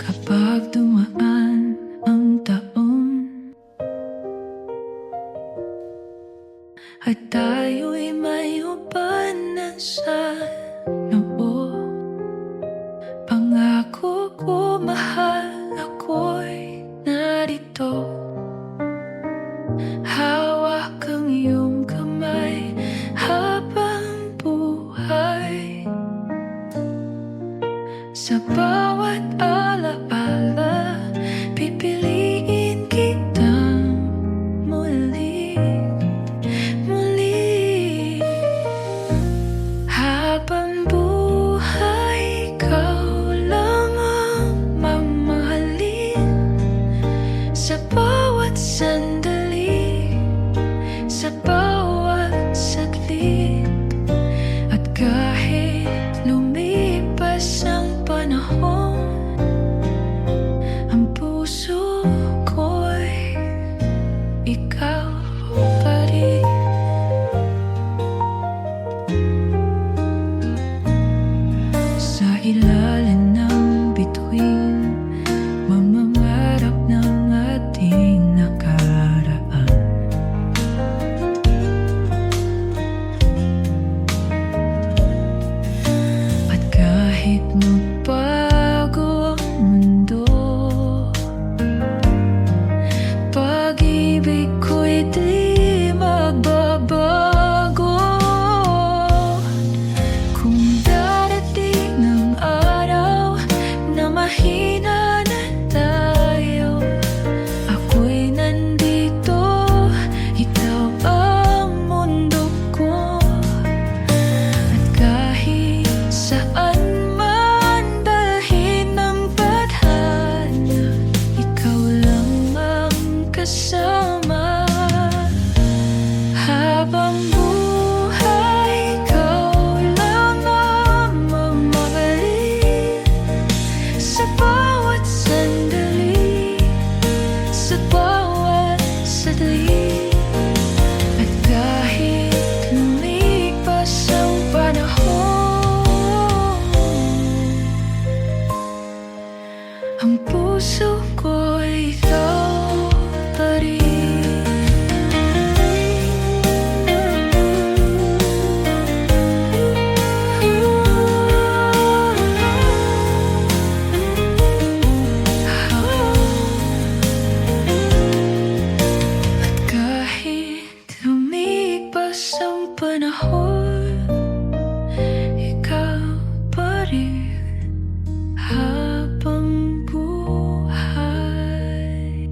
Kapag dumaan ang taon at tayo'y may upanan sa noo, pangako ko, mahal, ako'y narito. Hawak ang iyong kamay habang buhay. Sa bawat alaala, pipiliin kitang muli, muli. Habang buhay, ikaw lang ang mamahalin. Sa bawat sandali, sa bawat saglit. At kahit lumipas ang panahon, ang puso ko'y ikaw pa rin. Sa ilalim ng bituin, mamangarap ng ating nakaraan. At kahit magbago ang mundo, pag-ibig ko'y di magbabago. Kung darating ang araw na mahina na tayo, ako'y nandito, ikaw ang mundo ko. At kahit saan man dalhin ng tadhana, ikaw lang ang kasama. Habang buhay, ikaw lang ang mamahalin. Sa bawat sandali, sa bawat saglit. At kahit lumipas ang panahon, ang puso ko'y ikaw pa rin. At kahit lumipas ang panahon, ikaw pa rin habang buhay.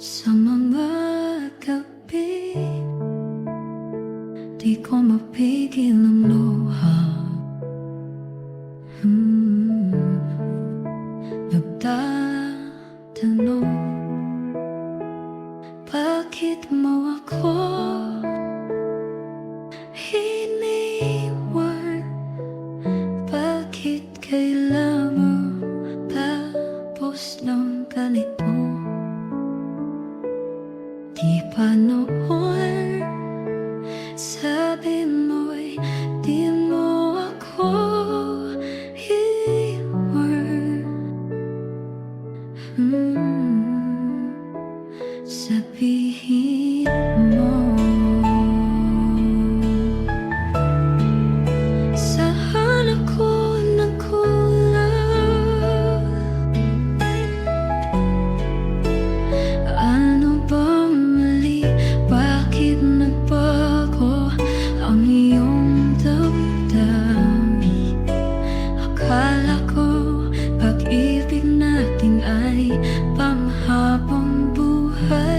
Sa mga gabi, di ko mapigil ang luha. Nagtatanong, bakit mo ako iniwan? Bakit kailangan mo tapos ng ganito? Di pa noon sabi mo'y di mo ako iwan. Sabihin mo, saan ako nagkulang? Ano bang mali? Bakit nagbago ang iyong damdamin? Akala ko pag-ibig natin ay panghabang buhay.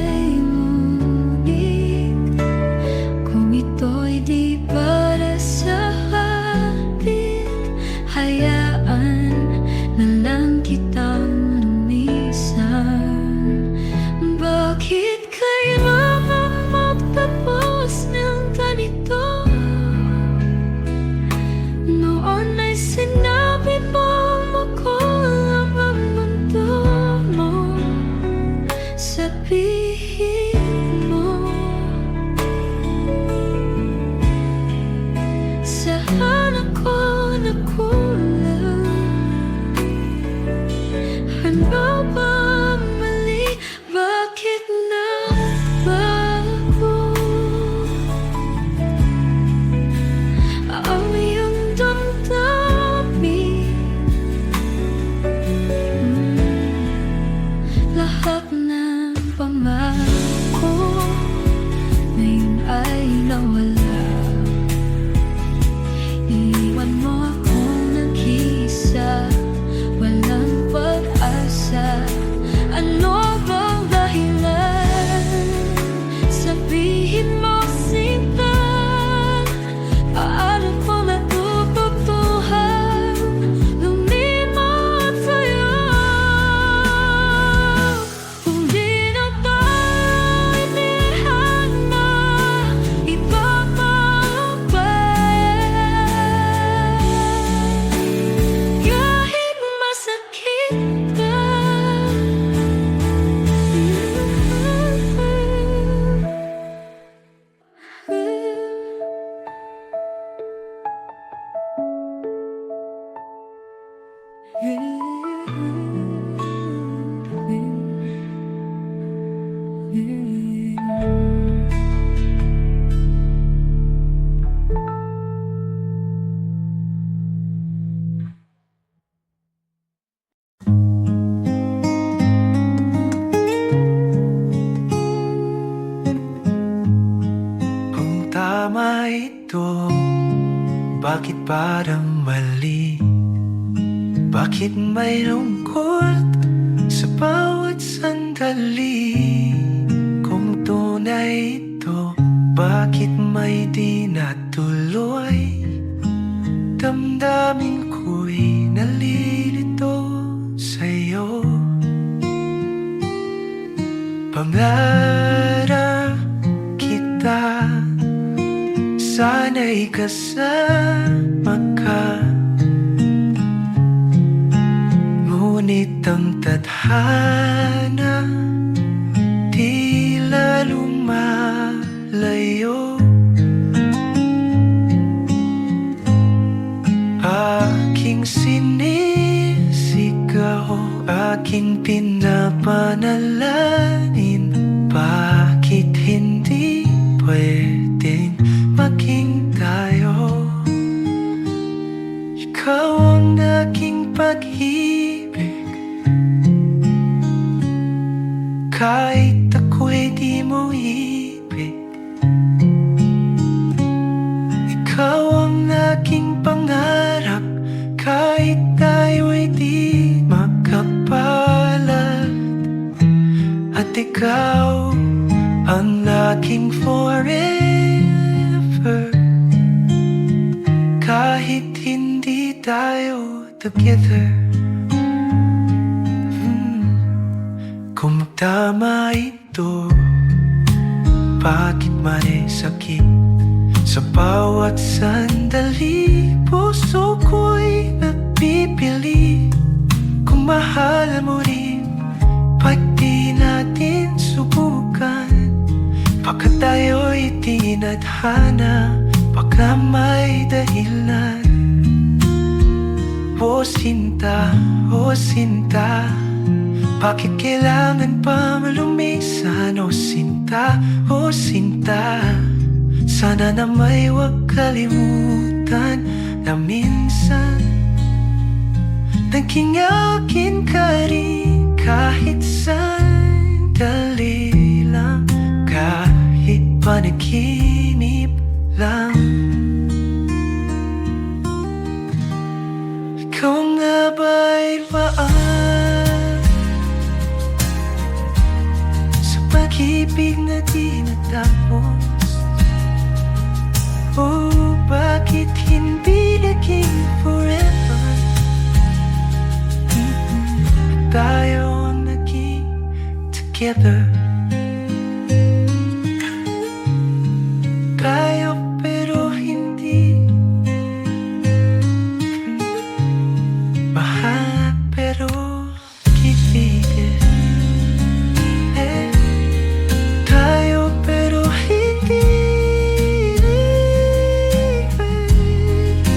Bakit parang mali? Bakit may lungkot sa bawat sandali? Kung tunay ito, bakit may di natuloy? Damdamin ko'y nalilito sa'yo. Pangarap kita, sana'y kasama ka. Ngunit ang tadhana tila lumalayo. Aking sinisigaw, aking pinapanalangin. Bakit hindi pwedeng maging tayo? Ikaw ang aking pag-ibig, kahit ako'y di mo ibig. Ikaw ang aking pangarap, kahit tayo'y di makapalad. At ikaw ang aking forever, kahit hindi tayo together. Kung magtama ito, bakit may sakit sa bawat sandali? Puso ko'y napipili kung mahal mo rin. Pag di natin subukan, baka tayo'y tinadhana, baka may dahilan. O sinta, o sinta, bakit kailangan pa malumisan? O sinta, o sinta, sana na may huwag kalimutan na minsan naging akin ka rin, kahit sandali lang, kahit panaginip lang. Ikaw nga ba'y paan sa pag-ibig na di natapos? Oh, bakit hindi naging forever? Tayo ang naging together. Tayo pero hindi mahal pero kiligin. Tayo pero hindi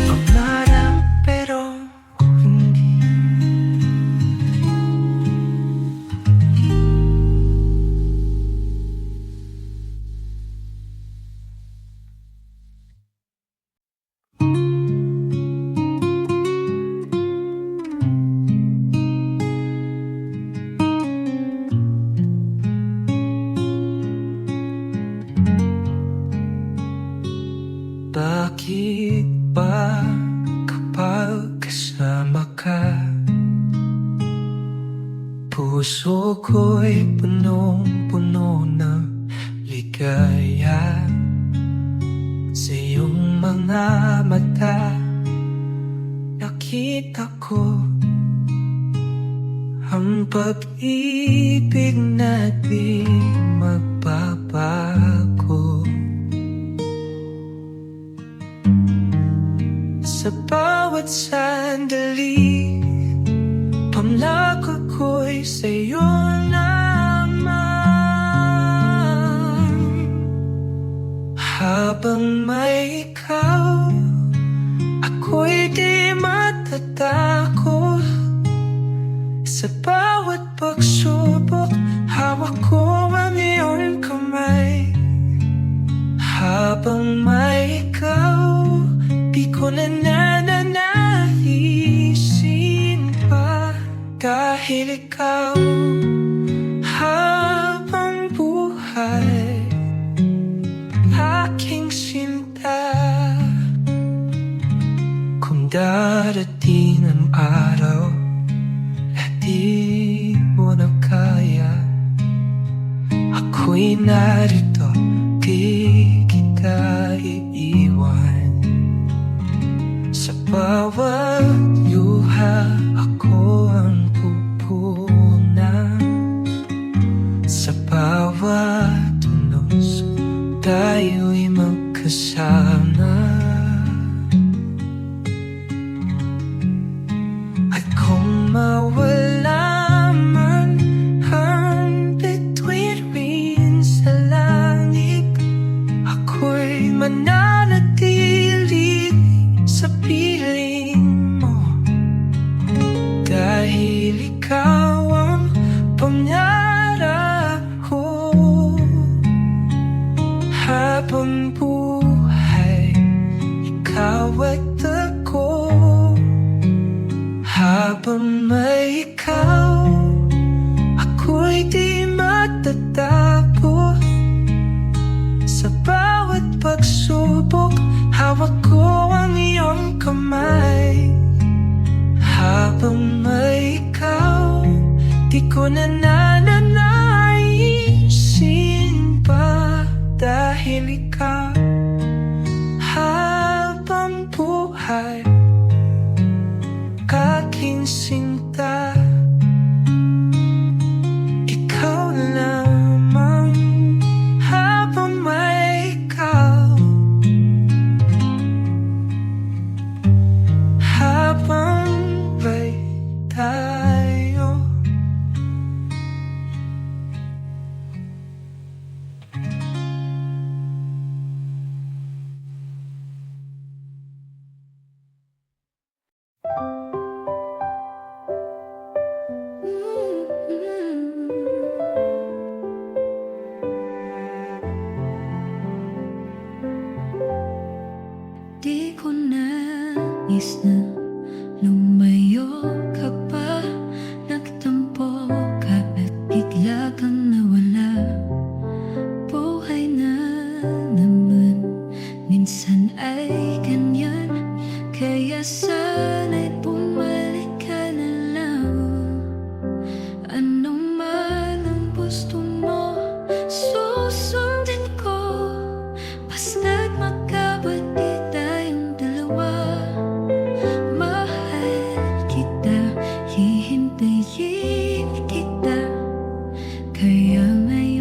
pangarap pero hindi. Bakit ba kapag kasama ka, puso ko'y punong-puno ng ligaya? Sa iyong mga mata nakita ko ang pag-ibig na di magbabago. Sa bawat sandali, pamlako ko'y sa'yo naman. Habang may ikaw, ako'y di matatakot. Sa bawat pagsubok, hawak ko ang iyong kamay. Habang may ikaw, di ko na nananaisin pa, dahil ikaw habang buhay, aking sinta. Ako'y narito, di kita iiwan. Sa bawat luha, ako ang pupunan. Sa bawat tunos, tayo'y magkasama. At kung mawala man ang bituin sa langit, ako'y mananatili sa piling mo. Dahil ikaw ang pangarap ko. Habang buhay, ikaw at ako. Habang may ikaw, ako'y di matatapos. Sa bawat pagsubok, hawak ko ang iyong kamay. Habang may ikaw, di ko na nananaisin pa. Dahil ikaw, habang buhay, aking sinta. Ikaw lamang habang may ikaw. Habang may tayo. Di ko nais na lumayo ka pa. Nagtampo ka at bigla kang nawala. Buhay na naman, minsan ay ganyan. Kaya sana'y bumalik ka na lang. Ano man ang gusto mo, susundin ko. Basta't magkabati tayong dalawa. Mahal kita, hihintayin kita. Kaya ngayon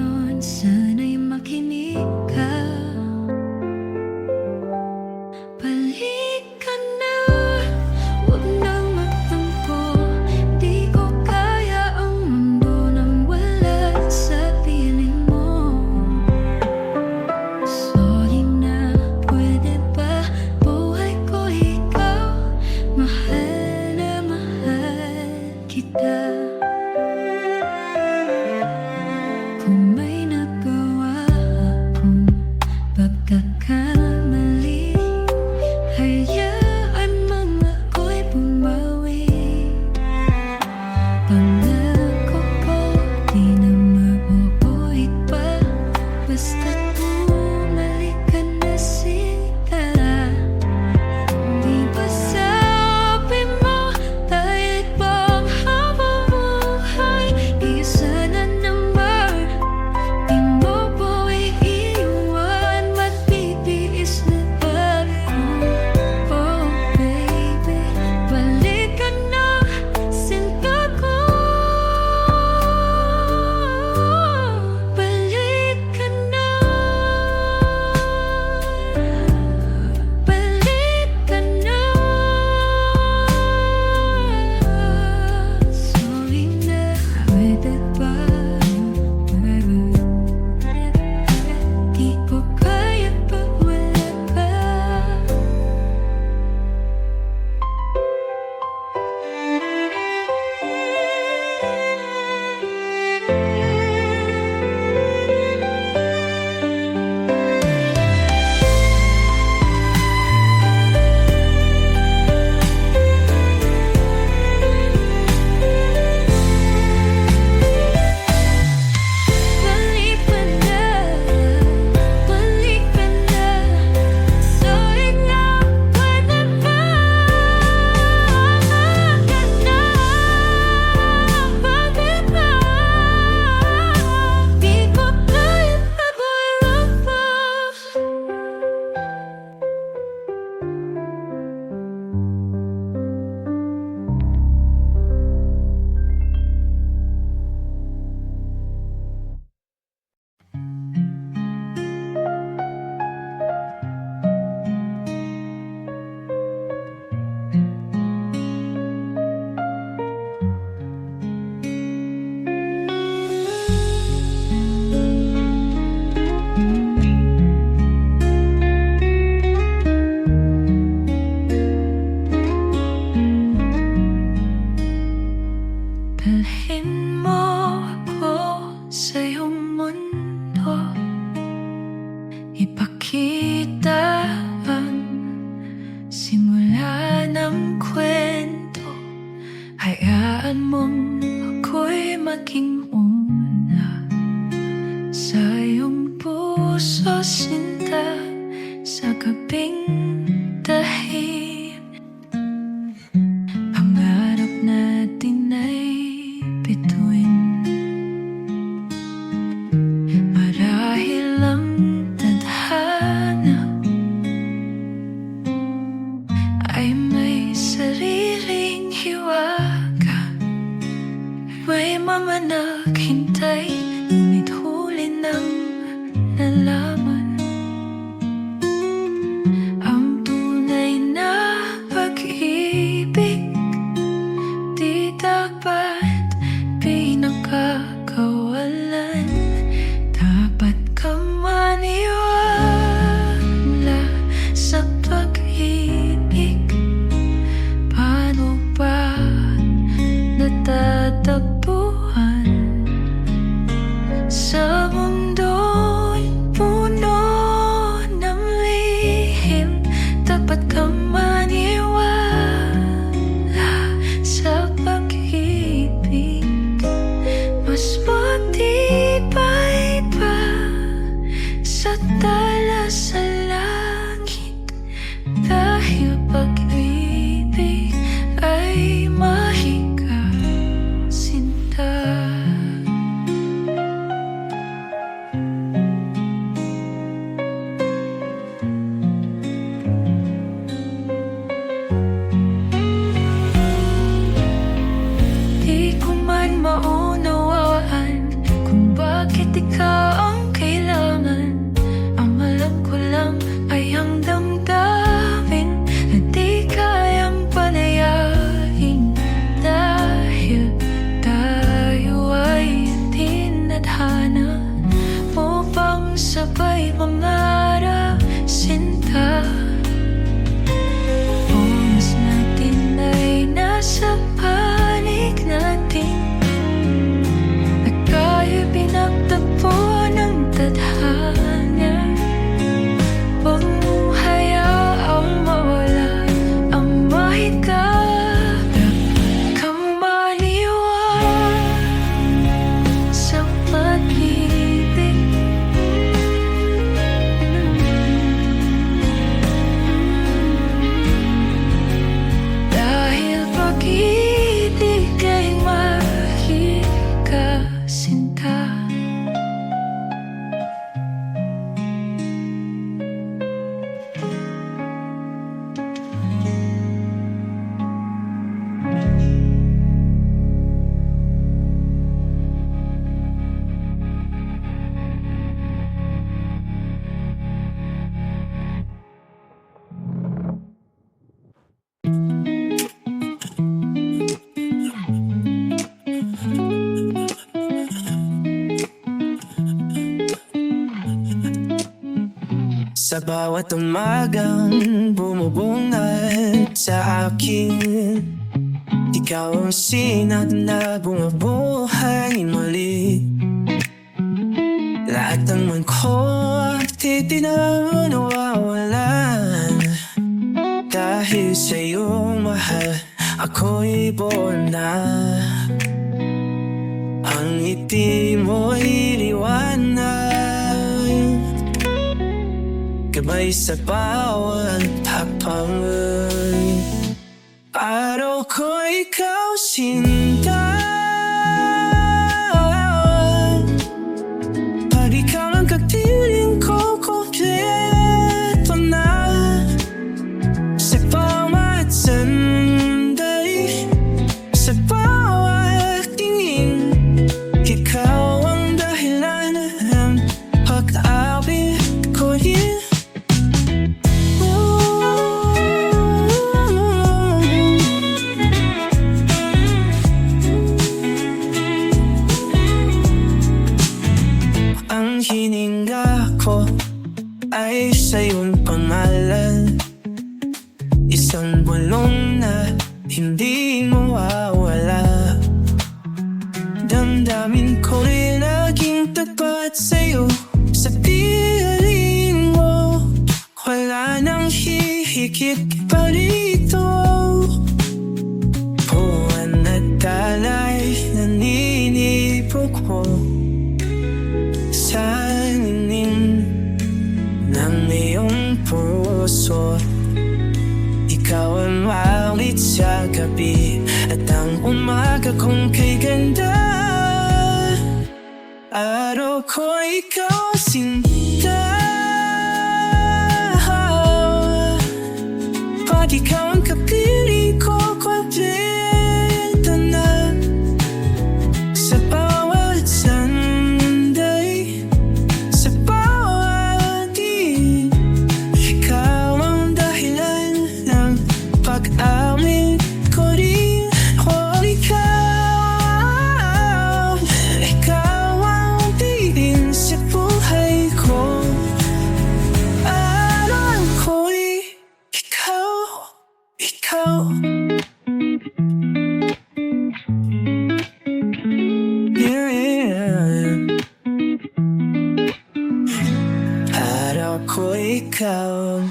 Sa bawat umagang bumubungad sa akin, ikaw ang sinag na bumubuhay muli. Lahat ng man ko titinaw nawawalan. Dahil sa iyong mahal, ako'y buo na. Ang ngiti mo'y liwanag, gabay sa bawat hakbang. Araw ko ikaw sinta, pag ikaw ang kapiling ko, kompleto na. Sa bawat sandali, sa bawat tingin, ikaw ang dahilan ng pag-awit ko rin. Ang hininga ko ay sa iyong pangalan, isang bulong na hindi mawawala. Damdamin ko rin laging tapat sa'yo. Sa piling mo, wala nang hihigit pa rito. Buwan at talay, naninipok ko sa ningning ng iyong puso. Ikaw ang mawit sa gabi at ang umaga kong kay ganda. Araw ko ikaw sinta, pag ikaw ang kapili ko, kompleto na. Sa bawat sandali, sa bawat tingin, ikaw ang dahilan ng pag-awit ko rin. Oh, ikaw ang tingin sa buhay ko. Alam ko'y ikaw. Yeah. Araw ko ikaw.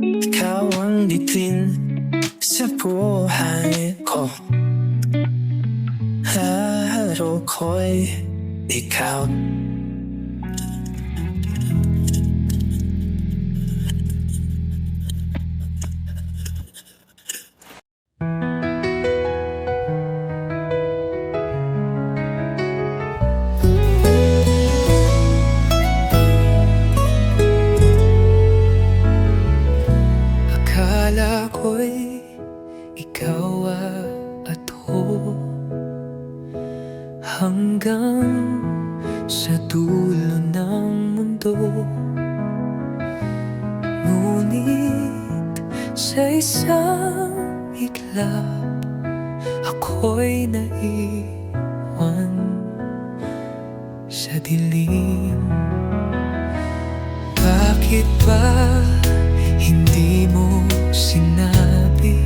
Ikaw ang bituin sa buhay ko. Araw ko'y ikaw. Akala ko'y ikaw at ako, hanggang sa dulo ng mundo. Ngunit sa isang iglap, ako'y naiwan sa dilim. Bakit ba hindi mo sinabi?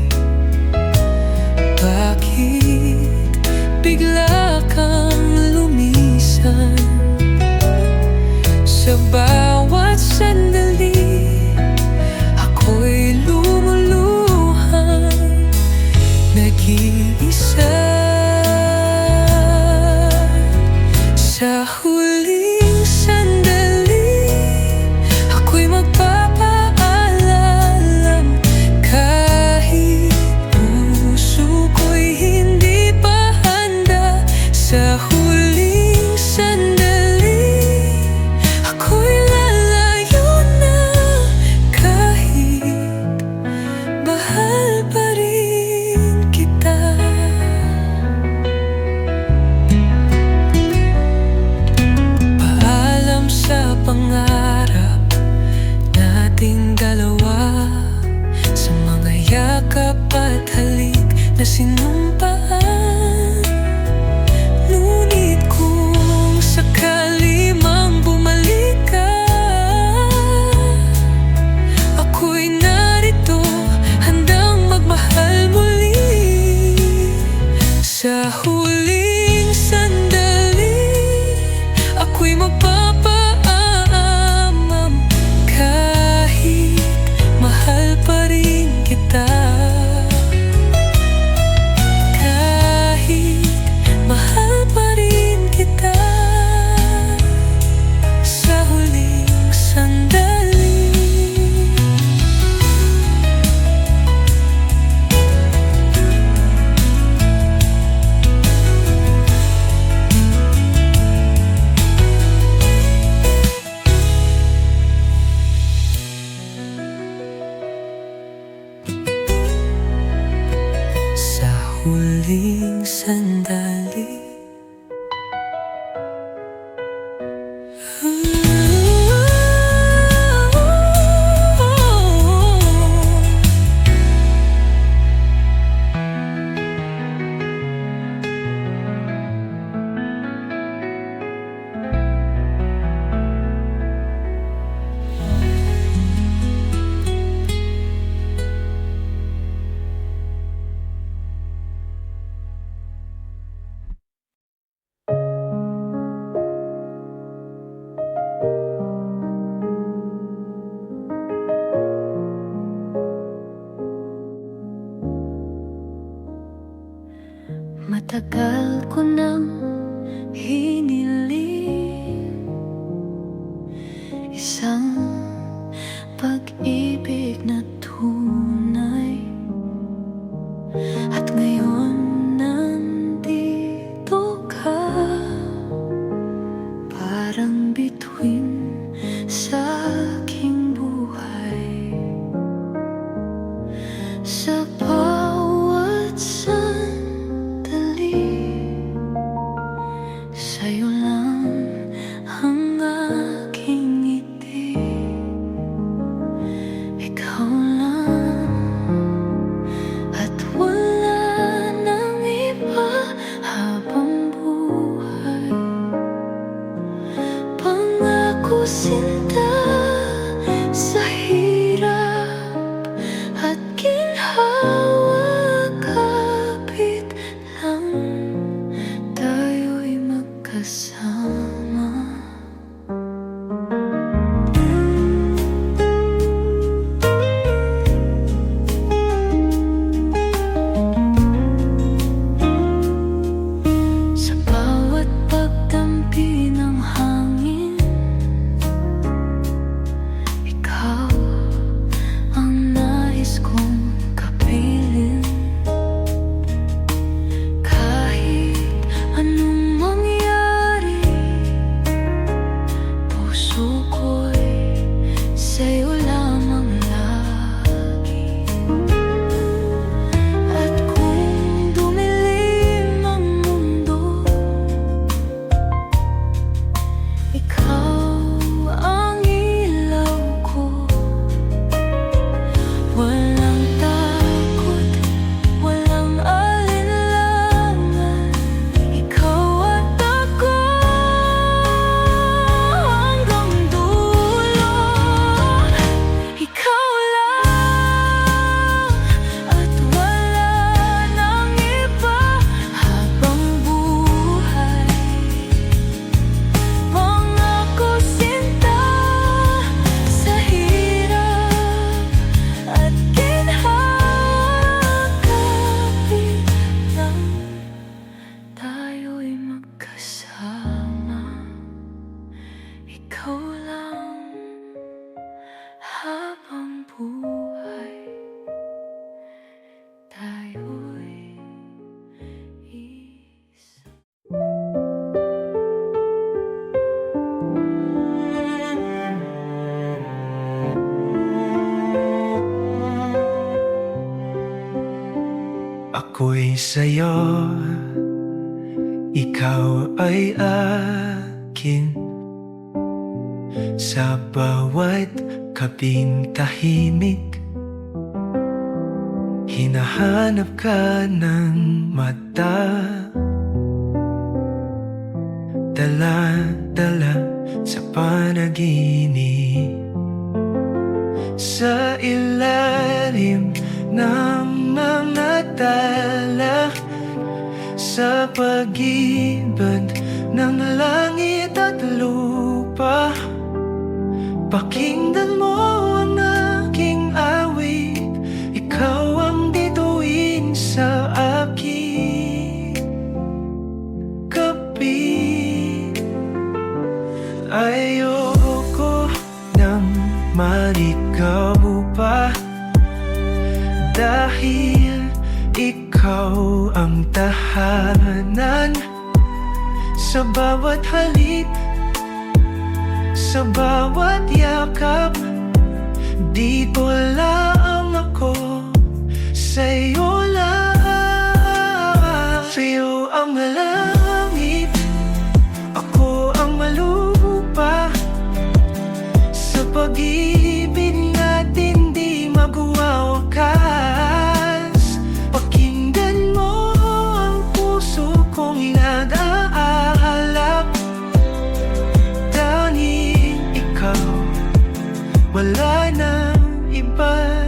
Bakit bigla kang lumisan? Sa bawat sandali, ako'y lumuluhang nag-iisa. Sa huling sandali, ako'y magpapaalam, Tagal ko nang hiniling isang pag-ibig na tunay, at ngayon nandito ka, parang bituin sa aking buhay. Sa bawat sandali, sa'yo lang ang aking ngiti. Ikaw lang, at wala nang iba habang buhay. Pangako sinta sa hirap at ginhawa, kapit lang tayo'y magkasama. Sa bawat pagdampi ng hangin, ikaw ang nais kong kapiling. Kahit anong mangyari, puso ko'y sa'yo lamang lagi. At kung dumilim ang mundo, ikaw ang ilaw ko. Walang takot, walang alinlangan, ikaw at ako hanggang dulo. Ikaw lang, at wala nang iba habang buhay. Pangako sinta sa hirap at ginhawa, kapit lang tayo'y magkasama. Ikaw lang habang buhay, tayo'y isa. Ako'y sa'yo, ikaw ay akin. Sa bawat gabing tahimik, hinahanap ka ng mata. Dala-dala sa panaginip, sa ilalim ng mga tala, sa pag-ibig ng langit at lupa. Pakinggan mo ang aking awit, ikaw ang bituin sa aking gabi. Ayoko nang maligaw pa, dahil ikaw ang tahanan. Sa bawat halik, sa bawat yakap, dito lang ako, sa'yo lang. Sa'yo ang langit, ako ang malupa. Sa pag-ibig natin di magwawakas. Pakinggan mo ang puso kong nag-aalap. Tanging ikaw, wala nang iba.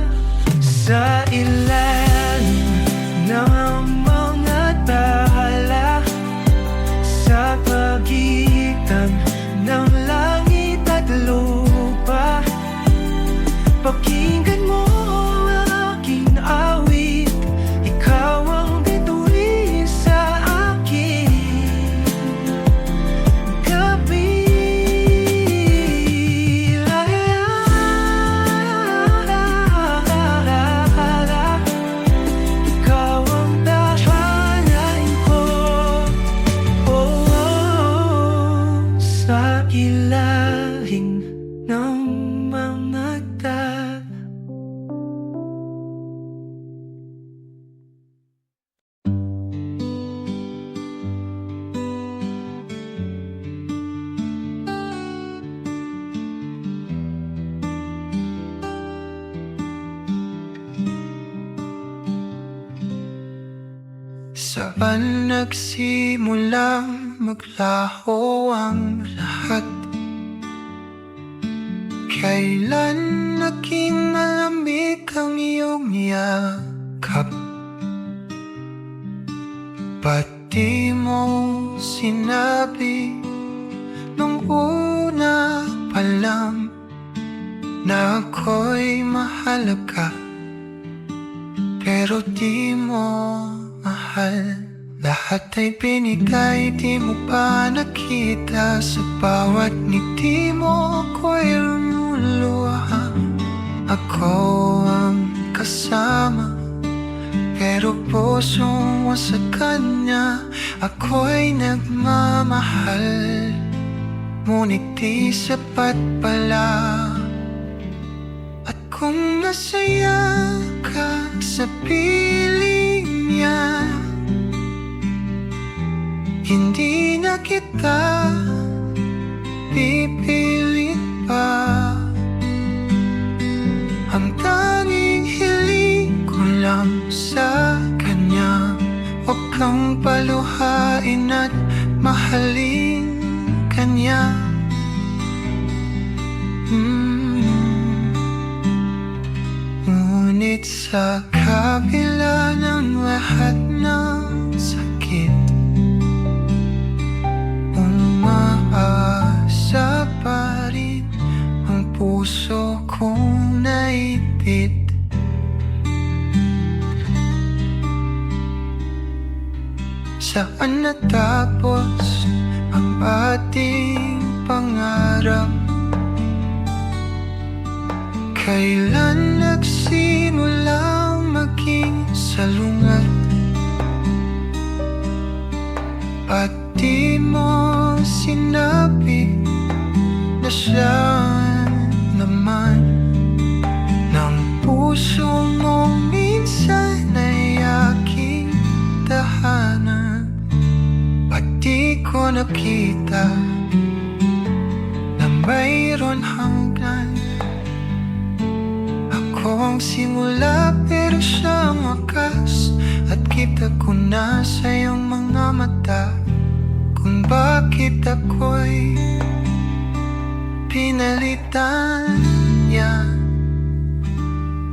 Sa ilalim ilalim ng mga dal. Saan nagsimulang maglaho ang lahat? Kailan naging malamig ang iyong yakap? Ba't di mo sinabi nung una pa lang na ako'y mahalaga? Pero di mo mahal. Lahat ay binigay, di mo pa nakita. Sa bawat ngiti mo ako'y lumuluha. Ako ang kasama, pero puso mo sa kanya ako'y nagmamahal. Ngunit di sapat pala. At kung nasaya ka sa piling niya, hindi na kita pipilit pa. Ang tanging hiling ko lang sa kanya, huwag kang paluhain at mahalin kanya. Ngunit sa kabila ng lahat ng sakit, umaasa pa rin ang puso kong naipit. Saan natapos ang ating pangarap? Kailan nagsimulang maging salungat? At di mo sinabi na siya naman ng puso mo minsan ay aking tahanan. At di ko nakita na mayroon hanggan. Ako ang simula pero siya ang wakas, at kita ko na sa iyong mga mata kung bakit ako'y pinalitan niya.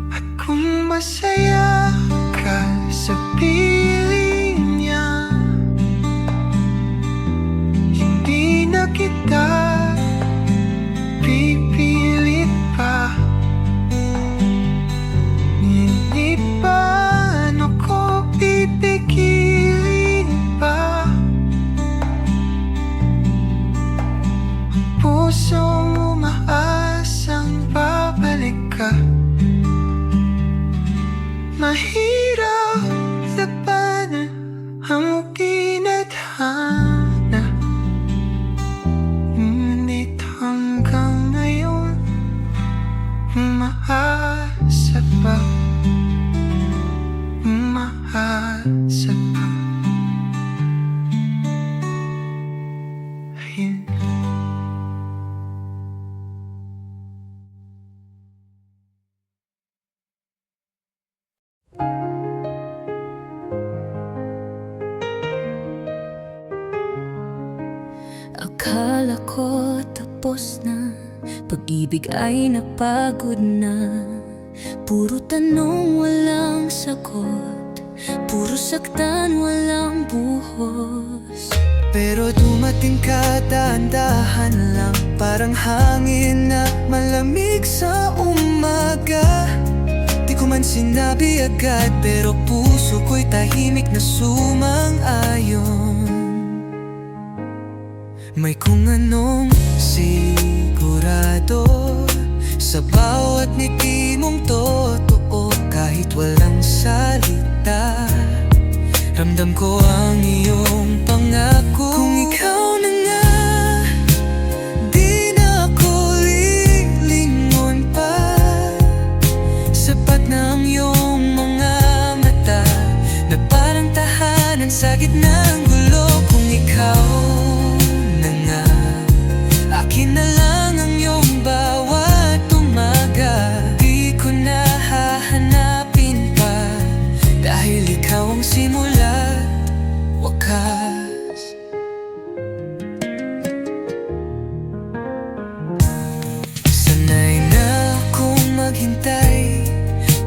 At kung masaya ka sa piling niya, hindi na kita pipilit pa. Hindi pa ako pipigilin pa. Pusong umaasang babalik ka. Mahirap labanan ang tinadhana, ngunit hanggang ngayon umaasa pa. Umaasa pa. Ayun. Akala ko tapos na, pag-ibig ay napagod na. Puro tanong walang sagot, puro saktan walang buhos. Pero dumating ka dahan-dahan lang, parang hangin na malamig sa umaga. Di ko man sinabi agad, pero puso ko'y tahimik na sumang-ayon. May kung anong sigurado sa bawat ngiti mong totoo. Kahit walang salita, ramdam ko ang iyong pangako. Kung ikaw na nga, di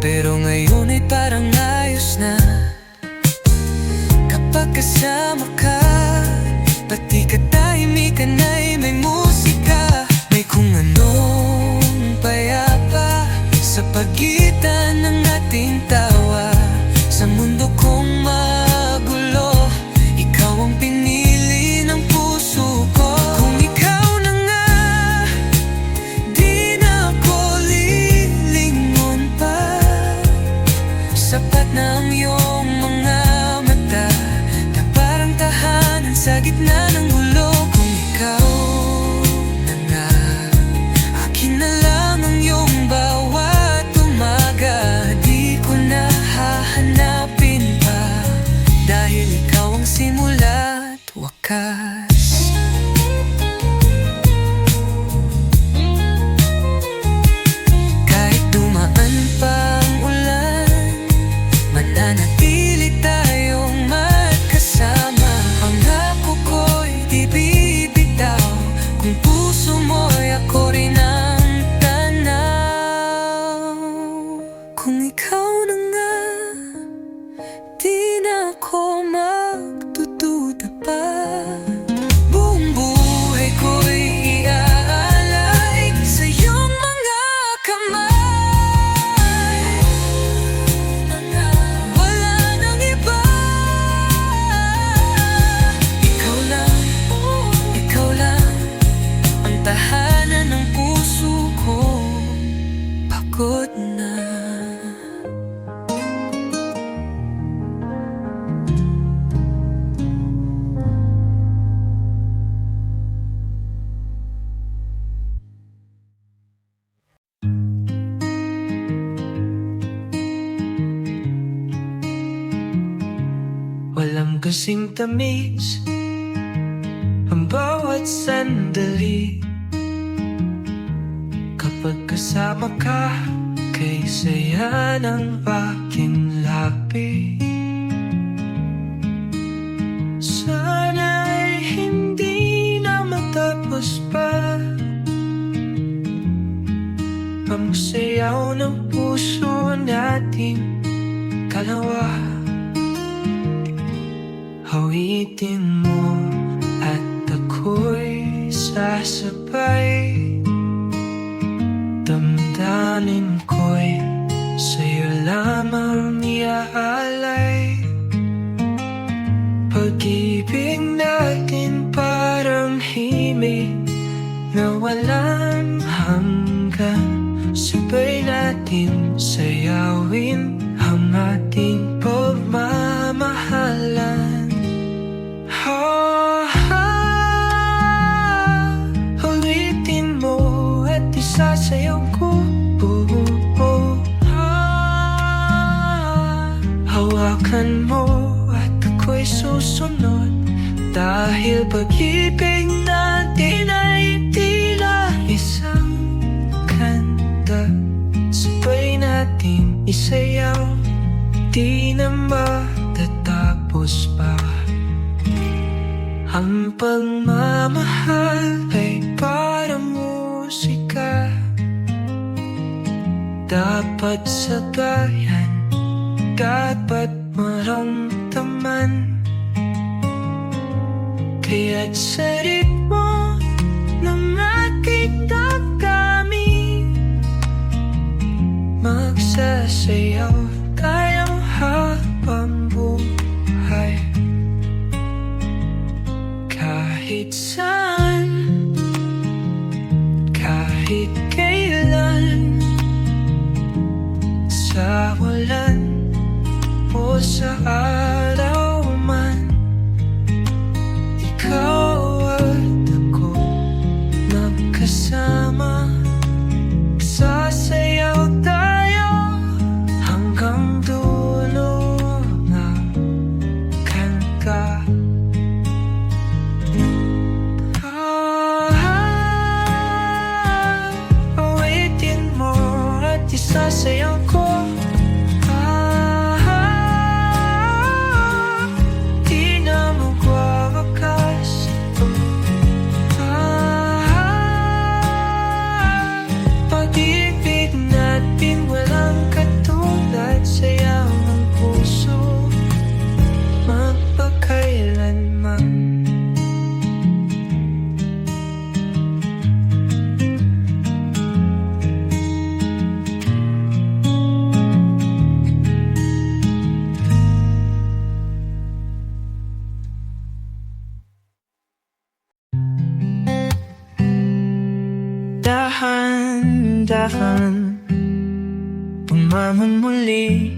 pero ngayon ay parang ayos na. Kapag kasama ka, pati katahimikan ay may musika. May kung anong payapa sa pagitan ng ating tawa. Sa mundo kong magulo, ikaw ang pinili ng puso ko. Kung ikaw na nga, di na ako lilingon pa. Sapat na ang iyong mga mata na parang tahanan sa gitna ng gulo. Kung ikaw na nga, akin na lang ang iyong bawat umaga. Di ko na hahanapin pa, dahil ikaw ang simula't wakas. Kahit dumaan pa ang ulan, mananatili tayong magkasama. Pangako ko'y di bibitaw, kung puso mo'y ako rin ang tanaw. Kung ikaw na nga, di na ako magdududa pa. Buong buhay ko'y iaalay sa iyong mga kamay. Wala nang iba. Ikaw lang ang tahanan ng puso ko. Pagod na. Walang kasing tamis ang bawat sandali. Kapag kasama ka, kay saya ng aking labi. Sana'y hindi na matapos pa ang sayaw ng puso nating dalawa. Hawitin mo at ako'y sasabay. Damdamin ko'y sa'yo lamang iaalay. Pag-ibig natin parang himig na walang hanggan. Sabay natin sayawin ang ating pagmamahalan. Ulitin mo at isasayaw ko. Hawakan mo at ako'y susunod, dahil pag-ibig natin ay tila isang kanta. Sabay natin isayaw, di na matatapos pa. Ang pagmamahal ay parang musika, dapat sabayan, dapat maramdaman. Kaya't sa ritmo ng aking damdamin, magsasayaw tayo habang buhay. Kahit saan, kahit kailan, sa walan o sa araw man, ikaw at ako magkasama. Sasayaw tayo hanggang dulo ng kanta. Awitin mo at isasayaw ko. Di na magwawakas. Pag-ibig natin walang katulad. dahan-dahan pumamamuli.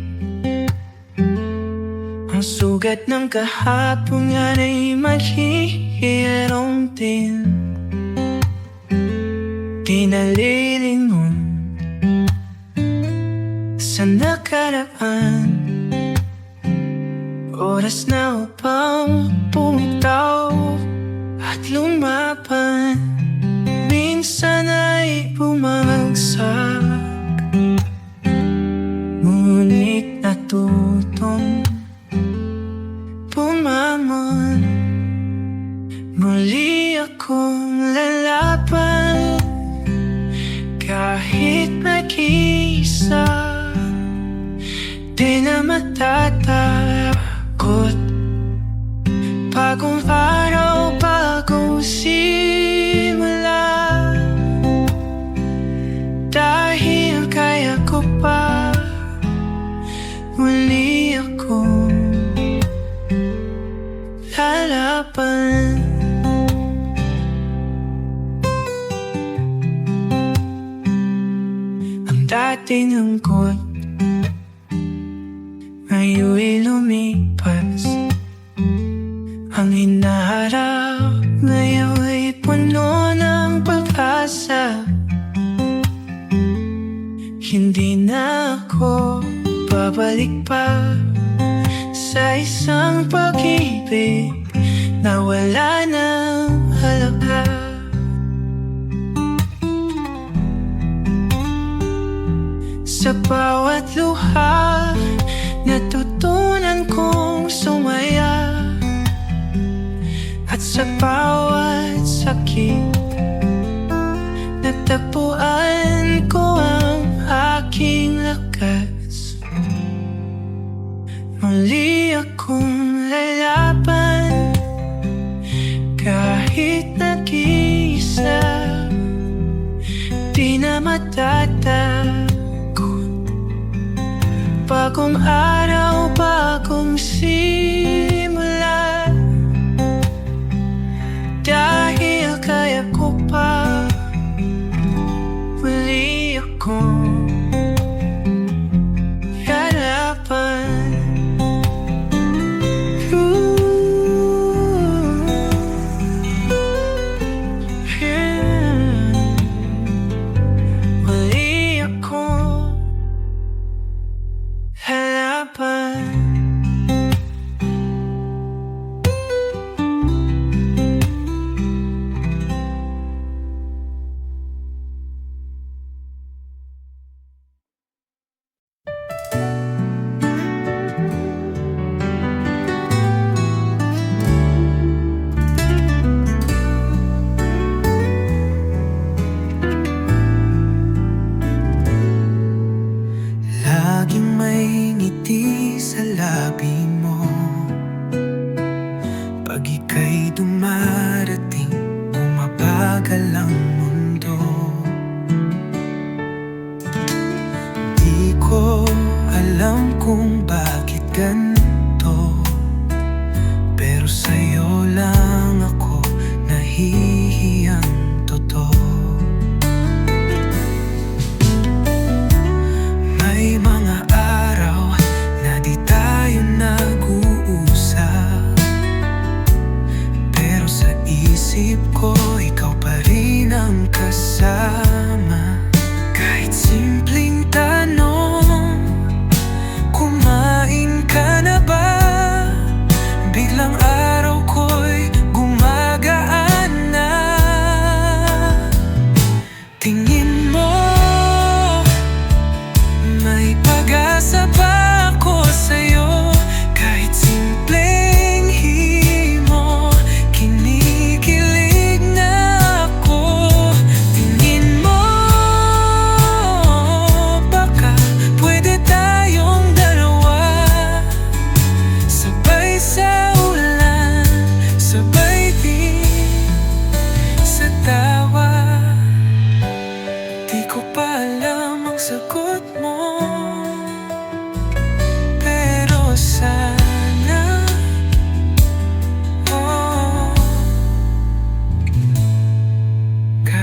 Ang sugat ng kahapon nga ay maghihirong din. Pinalilingon sa nakaraan. Oras na upang bumitaw at lumaban. Minsan ay bumagsak, ngunit natutong bumangon. Muli akong lalaban, kahit mag-isa. Di na matatakot. Bagong araw, bagong simula. Dahil kaya ko pa, muli akong lalaban. Ang dating lungkot ngayon'y lumipas. Ang hinaharap ngayon'y puno ng pag-asa. Hindi na ako babalik pa sa isang pag-ibig na wala ng halaga. Sa bawat luha, natutunan kong sumaya. At sa bawat sakit, natagpuan ko ang aking lakas. Muli akong lalaban, kahit nag-iisa. Di na matatakot. Bagong araw, bagong simula. Dahil kaya ko pa, muli akong lalaban. Muli akong lalaban.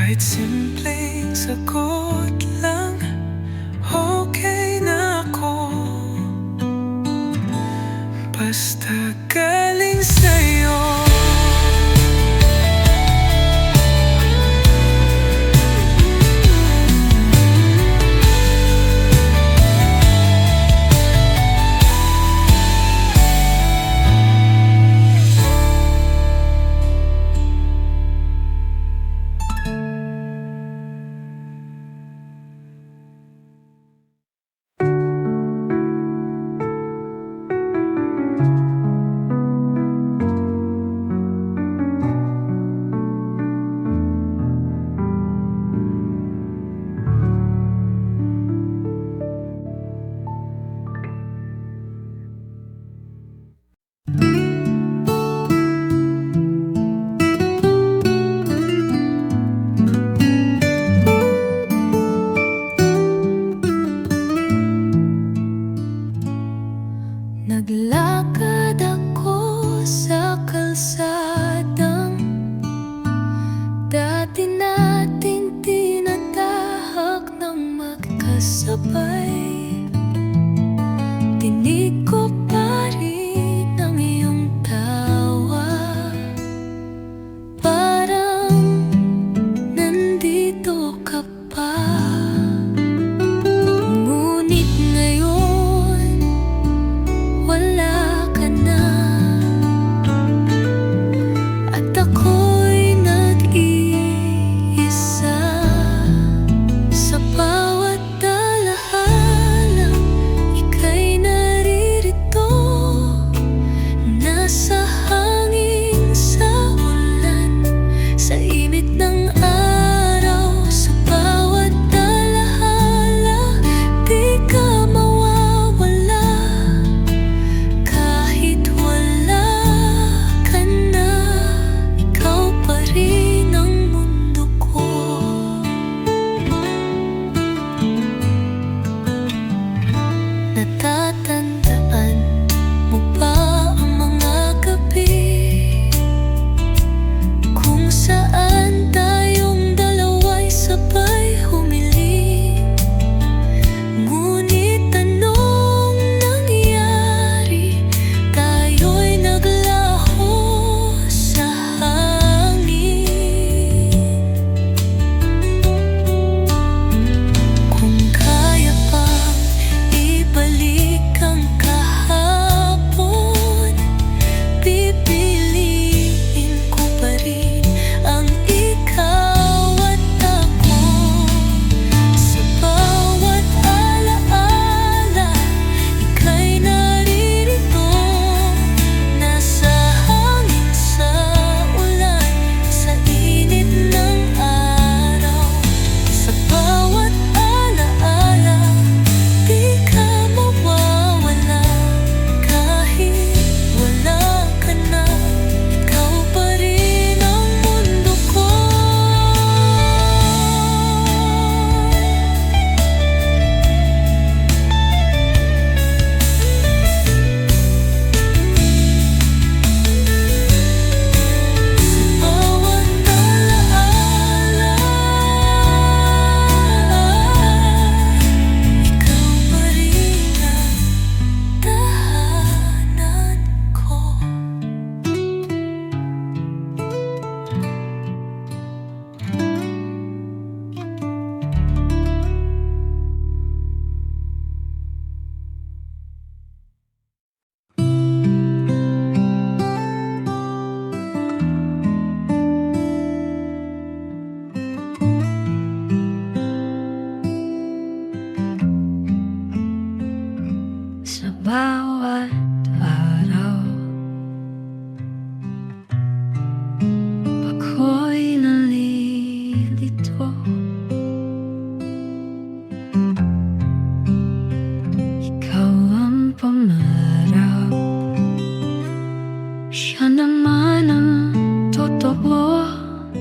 Kahit simpleng sagot lang, okay na ako. Basta galing sa'yo. Naglakad ako sa kalsadang dati nating tinatahak ng magkasabay. Dinig ko pa rin ang iyong tawa, parang nandito ka pa. Ngunit ngayon wala ka na, at ako'y nag-iisa. Sa bawat alaala, ika'y naririto, nasa hangin, sa ulan, sa init ng araw. Sa bawat alaala, di ka mawawala. Kahit wala ka na, ikaw pa rin ang mundo ko. Natatandaan mo ba ang mga gabi kung saan tayong dalawa'y sabay humiling? Ngunit anong nangyari? Tayo'y naglaho sa hangin. Kung kaya pang ibalik ang kahapon, pipiliin ko pa rin ang ikaw at ako. Sa bawat alaala, ika'y naririto, nasa hangin, sa ulan, sa init ng araw. Sa bawat alaala, di ka mawawala. Kahit wala ka na, ikaw pa rin ang mundo ko. Sa bawat alaala, ikaw pa rin ang tahanan ko. Sa bawat araw, ako'y nalilito. Ikaw ang pangarap, siya naman ang totoo.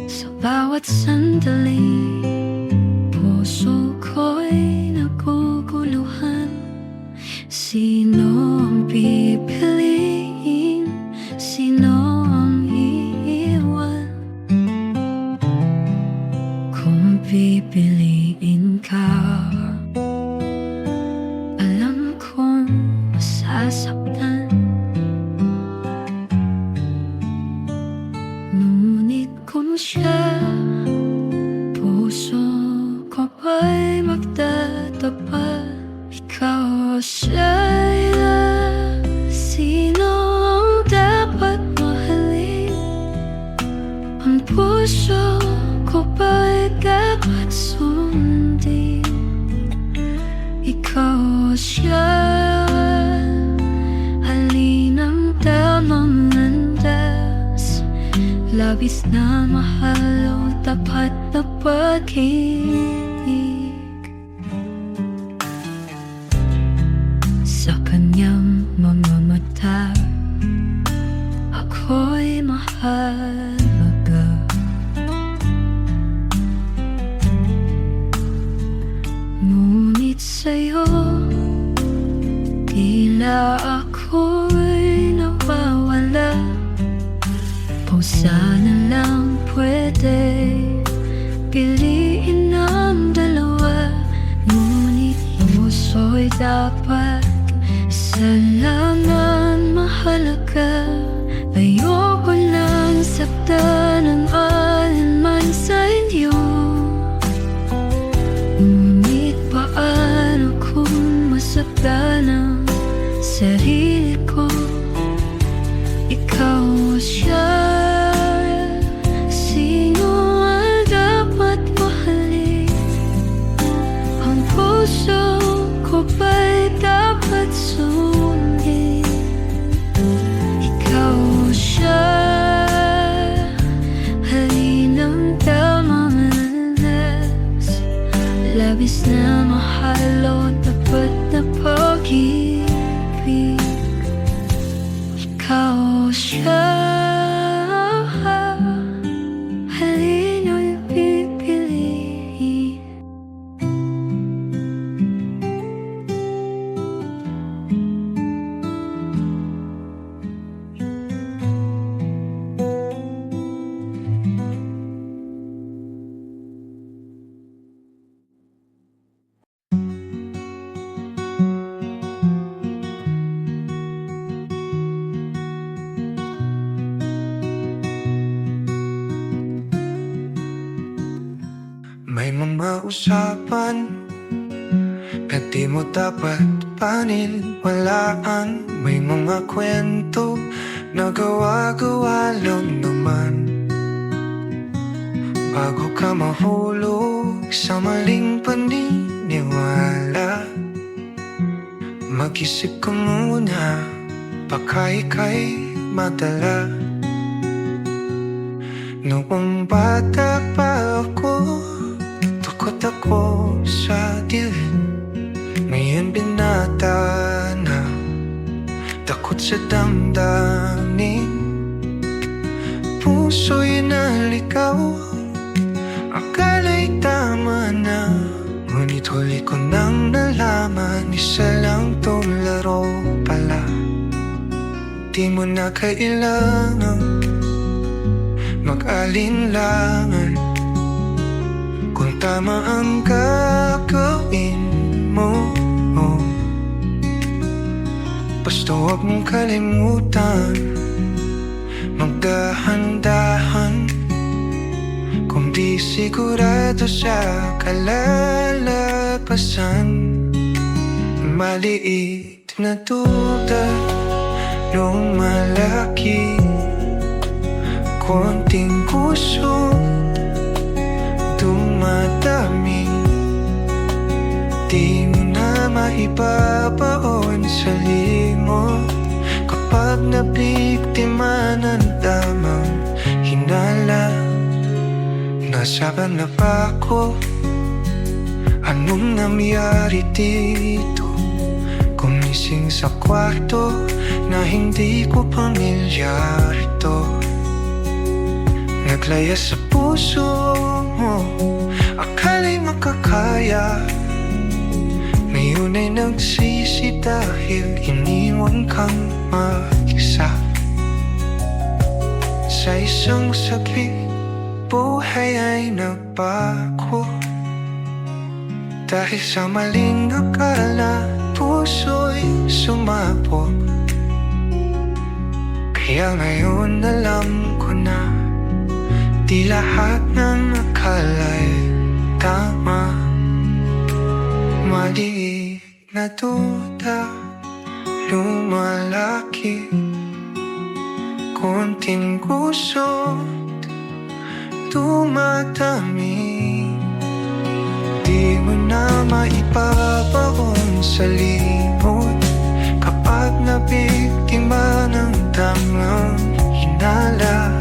Sa bawat sandali, puso ko'y naguguluhan. Sino ang pipiliin? Sino ang iiwan? kung pipiliin ka. Alam kong masasaktan, ngunit kung siya, puso ko ba'y magtatapat? Ikaw o siya'y sino ang dapat mahalin? Ang puso ko ba'y dapat sundin? Ikaw o siya, alin ang tamang landas? Labis na mahal o tapat na pag-ibig? Sa kanyang mga mata, ako'y mahalaga. Ngunit sa'yo, tila ako'y nawawala. Kung sana lang pwede piliin ang dalawa, ngunit puso'y dapat salaman mahalaga. Ayoko lang saktan ang alinman sa inyo, ngunit paano kung masaktan ang sarili ko? Ikaw o siya, sino ang dapat mahalin? Ang puso ko ba'y dapat sundin? Ikaw o siya, halin ang tamang landas. Labis na mahal o tapat na pag-ibig. Ikaw o siya, halin ang pipiliin? May mga usapan na di mo dapat paniniwalaan. May mga kwento na gawa-gawa lang naman. Bago ka mahulog sa maling paniniwala, mag-isip ka muna, baka ika'y madala. Noong bata pa ako, takot ako sa dilim. Ngayon binata na, takot sa damdamin. Puso'y naligaw, akala'y tama na. Ngunit huli ko nang nalaman, isa lang tong laro pala. Di mo na kailangan mag-alinlangan kung tama ang gagawin mo. Basta huwag mong kalimutan magdahan-dahan. Kung di sigurado sa kalalabasan, maliit na duda nung malaki, konting puso dumadami. Di mo na maibabaon sa limo kapag nabiktima ng damang hinala. Nasaban na ba ako? Anong nangyari dito? Gumising sa kwarto na hindi ko pamilyar ito. Naglaya sa puso mo, akala'y makakaya. Ngayon ay nagsisi dahil iniwan kang mag-isa. Sa isang saglit, buhay ay nagbago. Dahil sa maling akala, puso'y sumabog. Kaya ngayon alam ko na di lahat ng akala'y tama. Maliit na duda lumalaki, konting gusot dumadami. Di mo na maipapaon sa limot kapag nabiktima ng tamang hinala.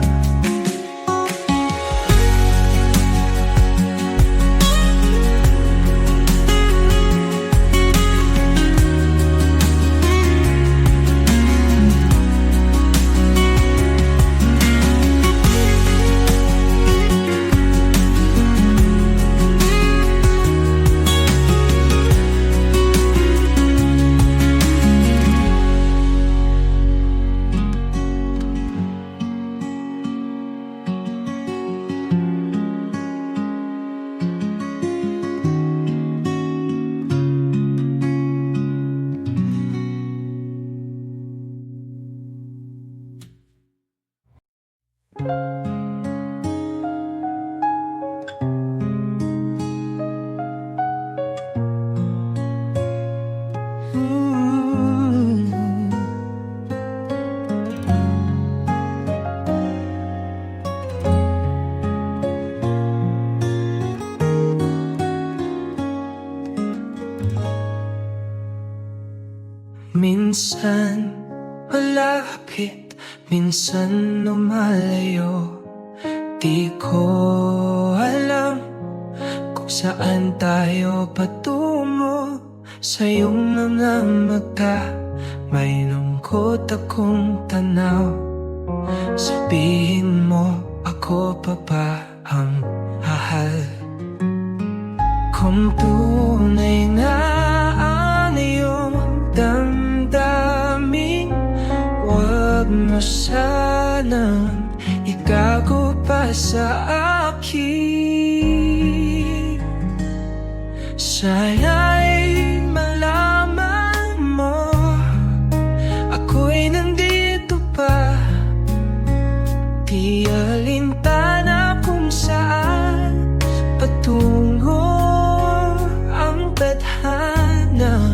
Minsan malapit, minsan lumalayo. Di ko alam kung saan tayo patungo. Sa iyong mga mata may lungkot akong tanaw. Sabihin mo ako pa ba ang mahal? Kung tunay nga ang iyong damdamin, huwag mo sanang ikago pa sa akin. Sana'y malaman mo ako'y nandito pa. Di alintana kung saan patungo ang tadhana.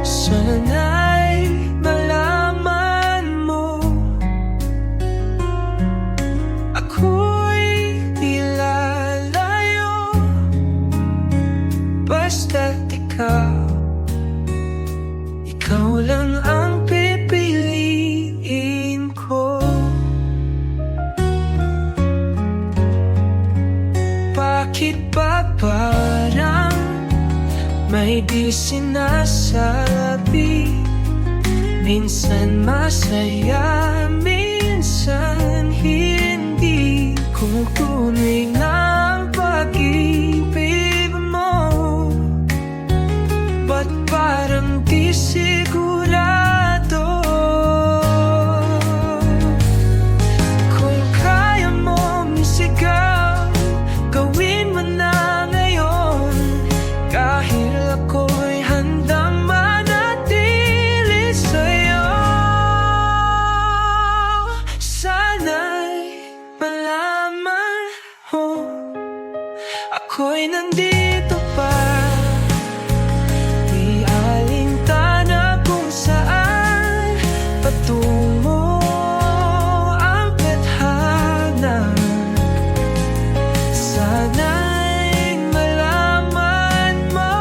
Sana'y malaman mo ako'y di lalayo, basta't ikaw lang ang pipiliin ko. Bakit ba parang may di sinasabi? Minsan masaya, minsan hindi. Kung tunay nga ang pag-ibig mo, ba't parang di sigurado? Kung kaya mong sigaw, gawin mo na ngayon. Kahit ako'y handang manatili sa'yo. Sana'y malaman mo ako'y nandito pa. Di alintana kung saan patungo ang tadhana. Sana'y malaman mo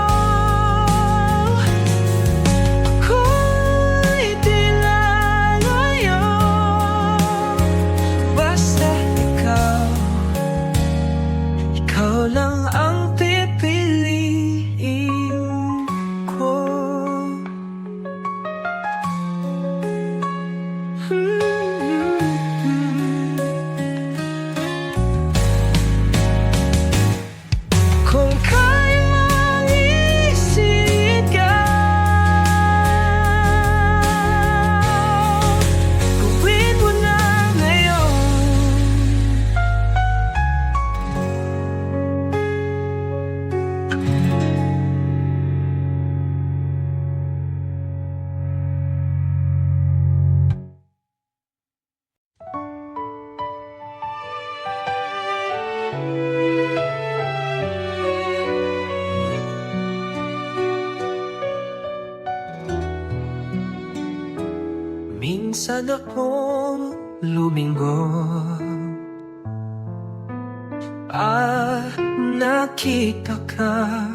ako'y di lalayo, basta ikaw lang ang pipiliin ko. Kung kaya mong isigaw, gawin mo na ngayon. saan ako lumingo. Nakita ka,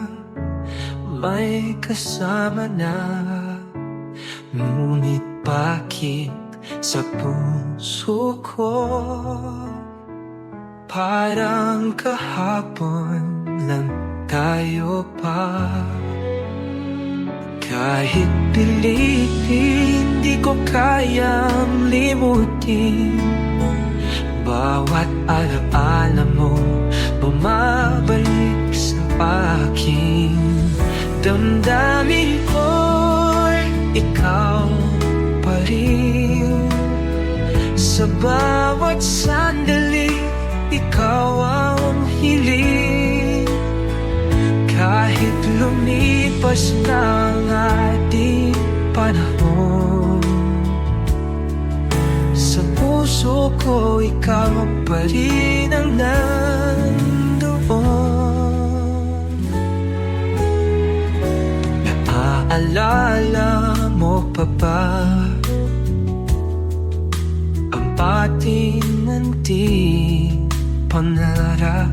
may kasama na. Ngunit bakit sa puso ko parang kahapon lang tayo pa? Kahit pilitin, di ko kayang limutin bawat alaala mo bumabalik sa aking damdamin ko'y ikaw pa rin. Sa bawat sandali, ikaw ang hiling. Kahit lumipas na ang ating panahon, sa puso ko ikaw pa rin ang nandoon. Naaalala mo pa ba ang ating anting pangarap?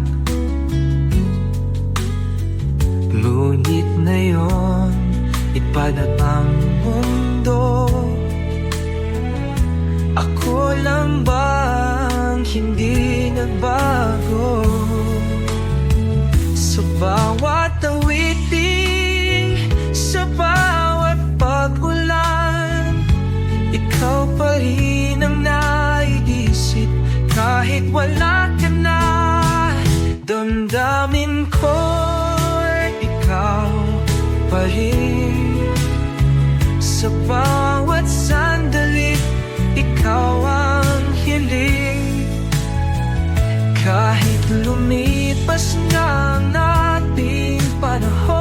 Ngunit ngayon, iba na ang mundo. Ako lang bang hindi nagbago? Sa bawat awitin, sa bawat pag-ulan, ikaw pa rin ang naiisip kahit wala ka na. Damdamin ko ikaw pa rin. Sa bawat sandali, ikaw ang hiling. Kahit lumipas na ang ating panahon,